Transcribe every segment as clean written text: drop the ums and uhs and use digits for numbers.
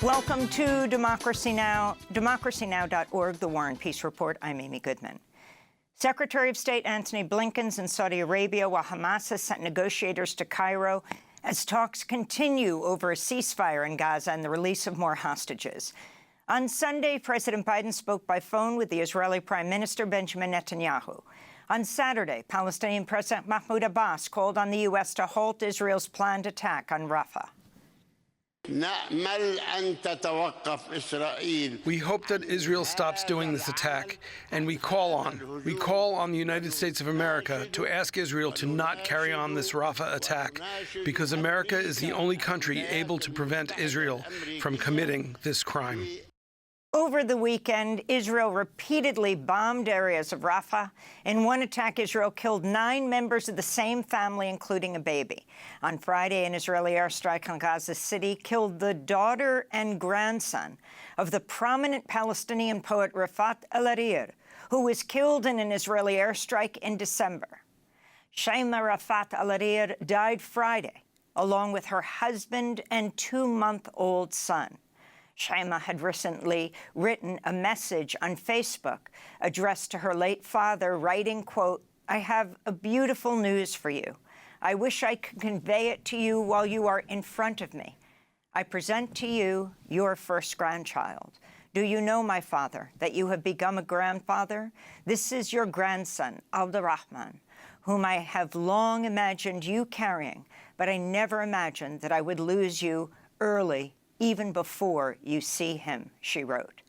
Welcome to Democracy Now!, democracynow.org, the War and Peace Report. I'm Amy Goodman. Secretary of State Antony Blinken's in Saudi Arabia while Hamas has sent negotiators to Cairo as talks continue over a ceasefire in Gaza and the release of more hostages. On Sunday, President Biden spoke by phone with the Israeli Prime Minister Benjamin Netanyahu. On Saturday, Palestinian President Mahmoud Abbas called on the U.S. to halt Israel's planned attack on Rafah. We hope that Israel stops doing this attack, and we call on the United States of America to ask Israel to not carry on this Rafah attack, because America is the only country able to prevent Israel from committing this crime. Over the weekend, Israel repeatedly bombed areas of Rafah. In one attack, Israel killed 9 members of the same family, including a baby. On Friday, an Israeli airstrike on Gaza City killed the daughter and grandson of the prominent Palestinian poet Rafat al-Hariri, who was killed in an Israeli airstrike in December. Shaima Rafat al-Hariri died Friday, along with her husband and 2-month-old son. Shaima had recently written a message on Facebook addressed to her late father, writing, quote, "I have a beautiful news for you. I wish I could convey it to you while you are in front of me. I present to you your first grandchild. Do you know, my father, that you have become a grandfather? This is your grandson, Abdurrahman, whom I have long imagined you carrying, but I never imagined that I would lose you early, even before you see him," she wrote.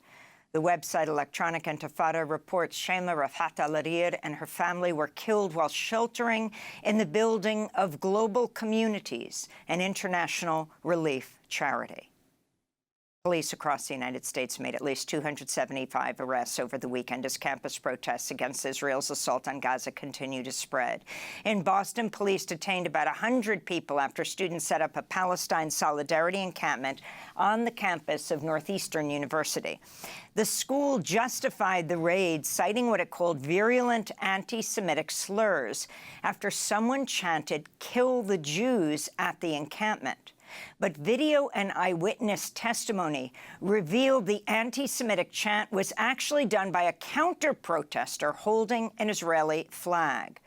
The website Electronic Intifada reports Shaima Rafat al-Hariri and her family were killed while sheltering in the building of Global Communities, an international relief charity. Police across the United States made at least 275 arrests over the weekend as campus protests against Israel's assault on Gaza continue to spread. In Boston, police detained about 100 people after students set up a Palestine solidarity encampment on the campus of Northeastern University. The school justified the raid, citing what it called virulent anti-Semitic slurs after someone chanted, "Kill the Jews," at the encampment. But video and eyewitness testimony revealed the anti-Semitic chant was actually done by a counter-protester holding an Israeli flag.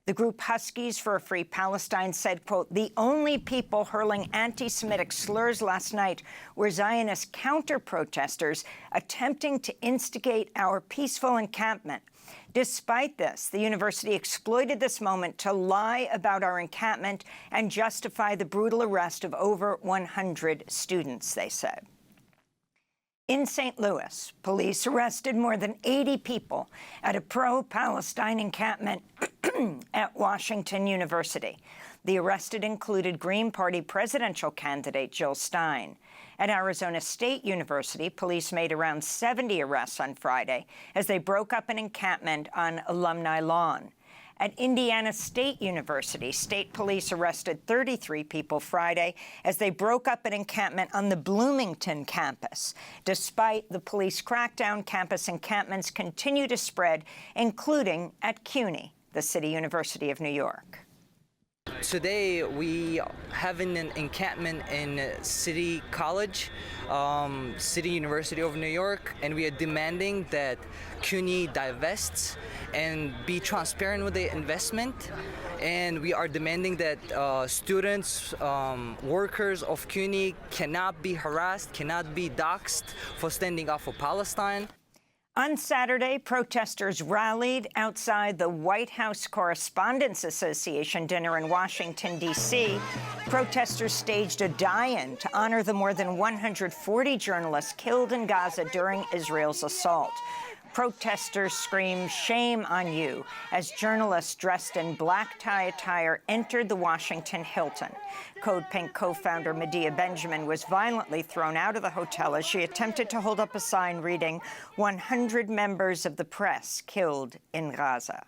The group Huskies for a Free Palestine said, quote, "The only people hurling anti-Semitic slurs last night were Zionist counter-protesters attempting to instigate our peaceful encampment. Despite this, the university exploited this moment to lie about our encampment and justify the brutal arrest of over 100 students," they said. In St. Louis, police arrested more than 80 people at a pro-Palestine encampment at Washington University. The arrested included Green Party presidential candidate Jill Stein. At Arizona State University, police made around 70 arrests on Friday as they broke up an encampment on Alumni Lawn. At Indiana State University, state police arrested 33 people Friday as they broke up an encampment on the Bloomington campus. Despite the police crackdown, campus encampments continue to spread, including at CUNY, the City University of New York. Today we have an encampment in City College, City University of New York, and we are demanding that CUNY divests and be transparent with the investment. And we are demanding that students, workers of CUNY cannot be harassed, cannot be doxxed for standing up for Palestine. On Saturday, protesters rallied outside the White House Correspondents Association dinner in Washington, D.C. Protesters staged a die-in to honor the more than 140 journalists killed in Gaza during Israel's assault. Protesters screamed, "Shame on you," as journalists dressed in black tie attire entered the Washington Hilton. Code Pink co-founder Medea Benjamin was violently thrown out of the hotel as she attempted to hold up a sign reading, "100 members of the press killed in Gaza."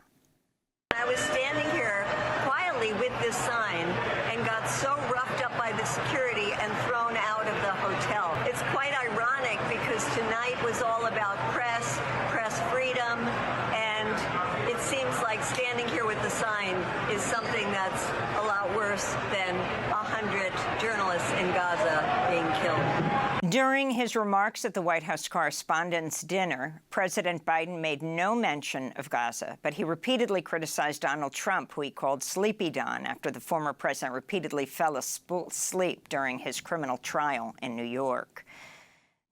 I was standing here quietly with this sign and got so roughed up by the security and thrown out of the hotel. It's quite ironic because tonight was all about press freedom, and it seems like standing here with the sign is something that's a lot worse than 100 journalists in Gaza being killed. During his remarks at the White House Correspondents' Dinner, President Biden made no mention of Gaza, but he repeatedly criticized Donald Trump, who he called Sleepy Don, after the former president repeatedly fell asleep during his criminal trial in New York.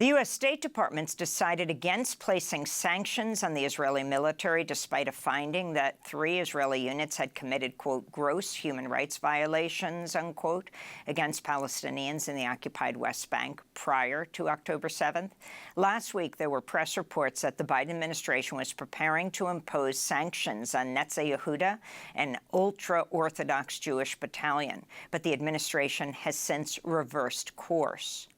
The U.S. State Department's decided against placing sanctions on the Israeli military, despite a finding that 3 Israeli units had committed, quote, gross human rights violations, unquote, against Palestinians in the occupied West Bank prior to October 7th. Last week, there were press reports that the Biden administration was preparing to impose sanctions on Netze Yehuda, an ultra-Orthodox Jewish battalion, but the administration has since reversed course.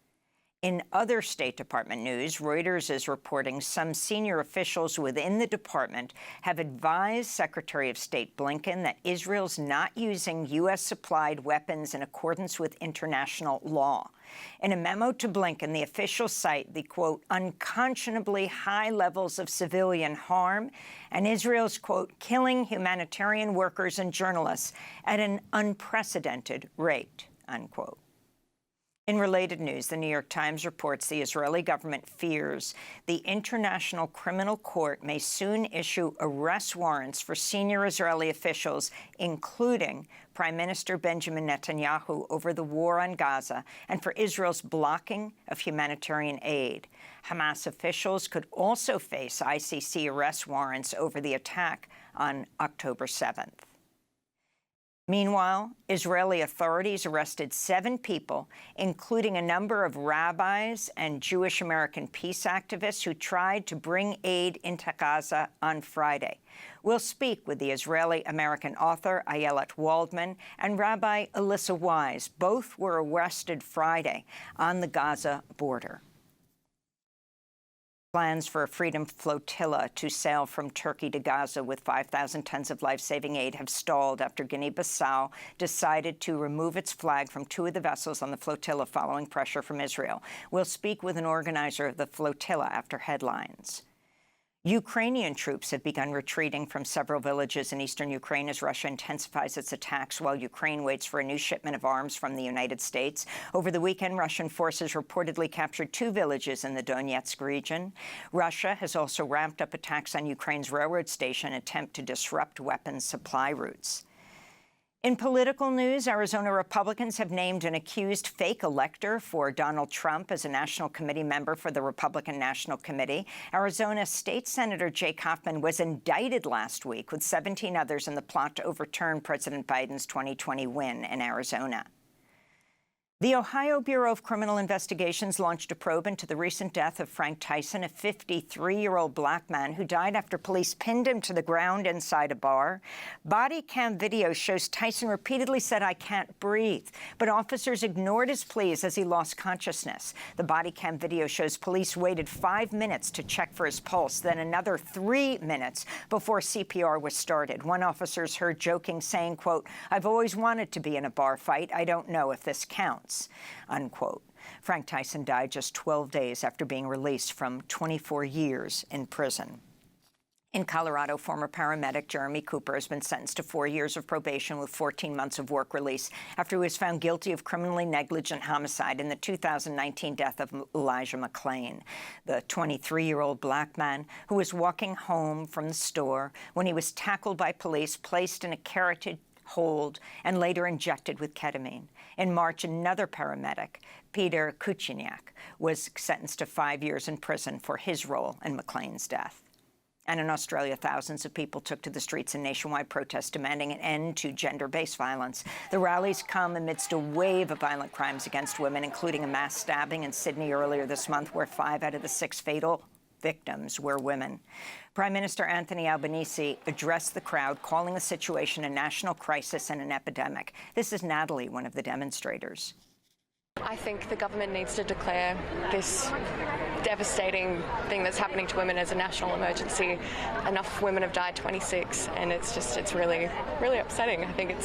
In other State Department news, Reuters is reporting some senior officials within the department have advised Secretary of State Blinken that Israel's not using U.S.-supplied weapons in accordance with international law. In a memo to Blinken, the officials cite the, quote, unconscionably high levels of civilian harm and Israel's, quote, killing humanitarian workers and journalists at an unprecedented rate, unquote. In related news, the New York Times reports the Israeli government fears the International Criminal Court may soon issue arrest warrants for senior Israeli officials, including Prime Minister Benjamin Netanyahu, over the war on Gaza and for Israel's blocking of humanitarian aid. Hamas officials could also face ICC arrest warrants over the attack on October 7th. Meanwhile, Israeli authorities arrested 7 people, including a number of rabbis and Jewish American peace activists who tried to bring aid into Gaza on Friday. We'll speak with the Israeli-American author Ayelet Waldman and Rabbi Alyssa Wise. Both were arrested Friday on the Gaza border. Plans for a Freedom Flotilla to sail from Turkey to Gaza with 5,000 tons of life-saving aid have stalled after Guinea-Bissau decided to remove its flag from 2 of the vessels on the flotilla following pressure from Israel. We'll speak with an organizer of the flotilla after headlines. Ukrainian troops have begun retreating from several villages in eastern Ukraine as Russia intensifies its attacks while Ukraine waits for a new shipment of arms from the United States. Over the weekend, Russian forces reportedly captured 2 villages in the Donetsk region. Russia has also ramped up attacks on Ukraine's railroad station in an attempt to disrupt weapons supply routes. In political news, Arizona Republicans have named an accused fake elector for Donald Trump as a National Committee member for the Republican National Committee. Arizona State Senator Jake Hoffman was indicted last week with 17 others in the plot to overturn President Biden's 2020 win in Arizona. The Ohio Bureau of Criminal Investigations launched a probe into the recent death of Frank Tyson, a 53-year-old black man who died after police pinned him to the ground inside a bar. Body cam video shows Tyson repeatedly said, "I can't breathe," but officers ignored his pleas as he lost consciousness. The body cam video shows police waited 5 minutes to check for his pulse, then another 3 minutes before CPR was started. One officer is heard joking, saying, quote, "I've always wanted to be in a bar fight. I don't know if this counts," unquote. Frank Tyson died just 12 days after being released from 24 years in prison. In Colorado, former paramedic Jeremy Cooper has been sentenced to 4 years of probation with 14 months of work release after he was found guilty of criminally negligent homicide in the 2019 death of Elijah McClain, the 23-year-old black man who was walking home from the store when he was tackled by police, placed in a carotid hold, and later injected with ketamine. In March, another paramedic, Peter Kuchiniak, was sentenced to 5 years in prison for his role in McClain's death. And in Australia, thousands of people took to the streets in nationwide protests demanding an end to gender-based violence. The rallies come amidst a wave of violent crimes against women, including a mass stabbing in Sydney earlier this month, where 5 out of the 6 fatal victims were women. Prime Minister Anthony Albanese addressed the crowd, calling the situation a national crisis and an epidemic. This is Natalie, one of the demonstrators. I think the government needs to declare this devastating thing that's happening to women as a national emergency. Enough women have died, 26, and it's really, really upsetting. I think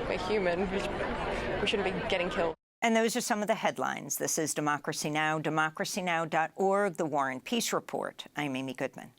we're human. We shouldn't be getting killed. And those are some of the headlines. This is Democracy Now!, democracynow.org, The War and Peace Report. I'm Amy Goodman.